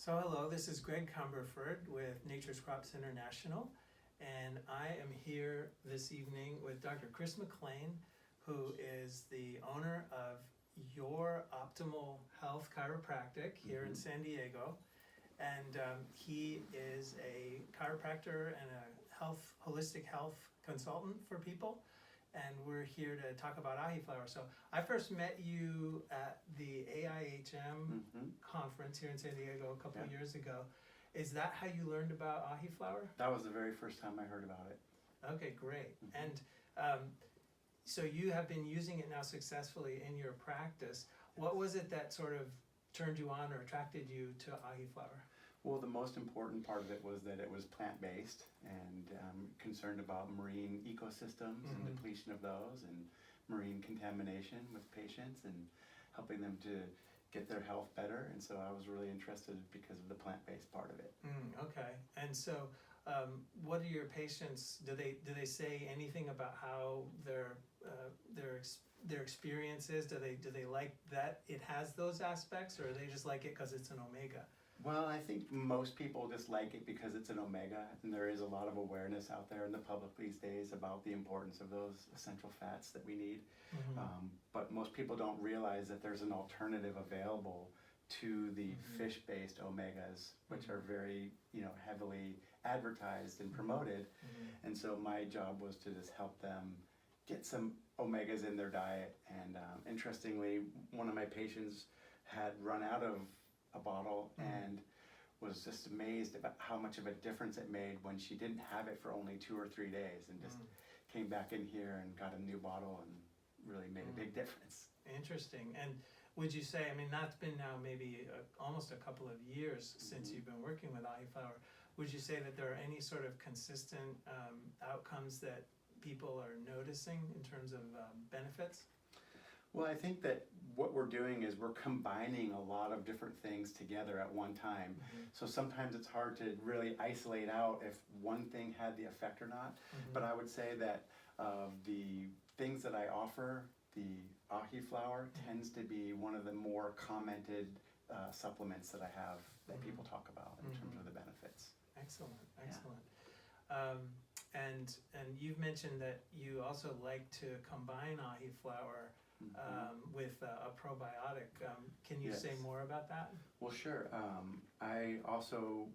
So hello, this is Greg Cumberford with Nature's Crops International, and I am here this evening with Dr. Chris McLaine, who is the owner of Your Optimal Health Chiropractic here in San Diego. And he is a chiropractor and a holistic health consultant for people. And we're here to talk about Ahiflower. So I first met you at the AIHM conference here in San Diego a couple of years ago. Is that how you learned about Ahiflower? That was the very first time I heard about it. Okay, great. And so you have been using it now successfully in your practice. What was it that sort of turned you on or attracted you to Ahiflower? Well, the most important part of it was that it was plant-based and concerned about marine ecosystems and depletion of those and marine contamination with patients and helping them to get their health better. And so I was really interested because of the plant-based part of it. Okay. And so what are your patients, do they say anything about how their experience is? Do they like that it has those aspects, or they just like it because it's an omega? Well, I think most people just like it because it's an omega, and there is a lot of awareness out there in the public these days about the importance of those essential fats that we need. But most people don't realize that there's an alternative available to the fish-based omegas, which are very, heavily advertised and promoted. And so my job was to just help them get some omegas in their diet. And interestingly, one of my patients had run out of a bottle and was just amazed about how much of a difference it made when she didn't have it for only 2 or 3 days, and just came back in here and got a new bottle and really made a big difference. Interesting. And would you say, I mean, that's been now maybe almost a couple of years since you've been working with Ahiflower. Would you say that there are any sort of consistent outcomes that people are noticing in terms of benefits? Well, I think that what we're doing is we're combining a lot of different things together at one time. So sometimes it's hard to really isolate out if one thing had the effect or not. But I would say that the things that I offer, the Ahiflower tends to be one of the more commented supplements that I have that people talk about in terms of the benefits. Excellent, excellent. And you've mentioned that you also like to combine Ahiflower with a probiotic. Can you say more about that? Well, sure. I also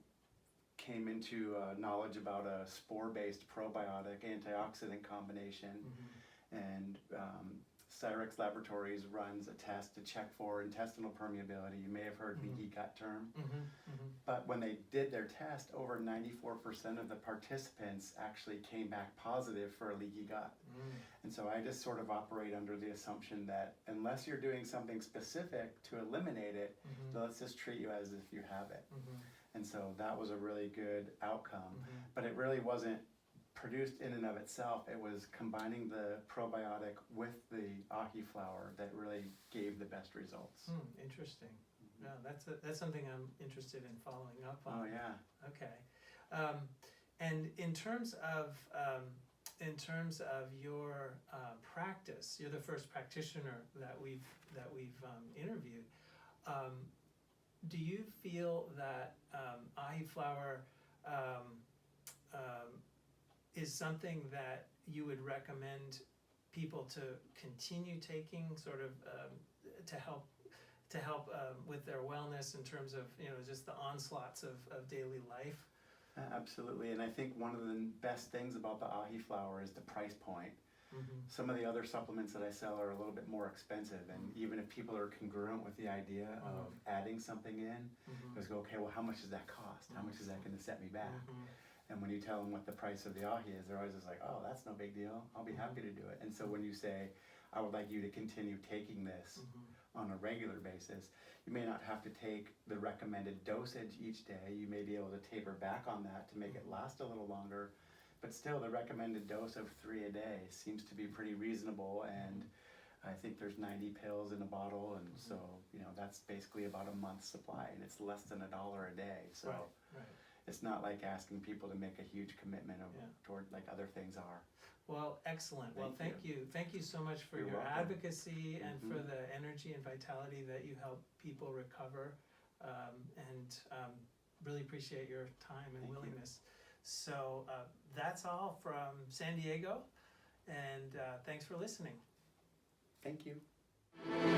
came into knowledge about a spore-based probiotic antioxidant combination, and Cyrex Laboratories runs a test to check for intestinal permeability. You may have heard leaky gut term. But when they did their test, over 94% of the participants actually came back positive for a leaky gut. And so I just sort of operate under the assumption that unless you're doing something specific to eliminate it, let's just treat you as if you have it. And so that was a really good outcome. But it really wasn't produced in and of itself. It was combining the probiotic with the Ahiflower that really gave the best results. Interesting. Yeah, that's something I'm interested in following up on. Oh yeah. Okay. And in terms of your practice, you're the first practitioner that we've interviewed. Do you feel that Ahiflower is something that you would recommend people to continue taking, sort of to help with their wellness in terms of just the onslaughts of daily life? Absolutely, and I think one of the best things about the Ahiflower is the price point. Some of the other supplements that I sell are a little bit more expensive, and even if people are congruent with the idea of adding something in, just go, okay, well, how much does that cost? How much is that going to set me back? And when you tell them what the price of the Ahi is, they're always just like, oh, that's no big deal. I'll be happy to do it. And so when you say, I would like you to continue taking this on a regular basis, you may not have to take the recommended dosage each day. You may be able to taper back on that to make it last a little longer. But still, the recommended dose of 3 a day seems to be pretty reasonable. And I think there's 90 pills in a bottle. And so, that's basically about a month's supply. And it's less than $1 a day. So it's not like asking people to make a huge commitment toward like other things are. Well, excellent. Thank you. Thank you so much for your advocacy and for the energy and vitality that you help people recover and really appreciate your time and Thank you. willingness. So that's all from San Diego, and thanks for listening. Thank you.